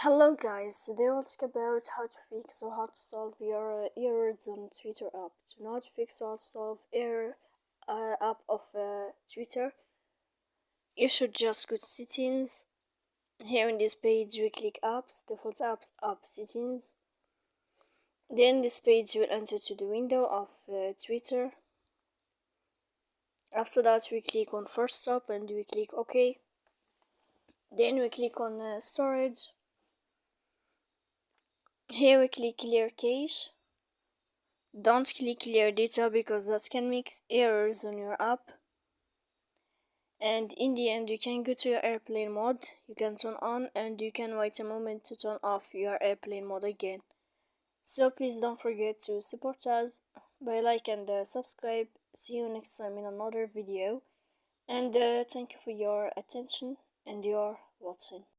Hello guys, today we'll talk about how to fix or how to solve your errors on Twitter app. To not fix or solve error app of Twitter, you should just go to settings. Here in this page we click apps, default apps, app settings. Then this page will enter to the window of Twitter. After that we click on first stop and we click OK. Then we click on storage. Here we click clear cache. Don't click clear data because that can make errors on your app. And in the end you can go to your airplane mode, you can turn on, and you can wait a moment to turn off your airplane mode again. So please don't forget to support us by like and subscribe. See you next time in another video, and thank you for your attention and your watching.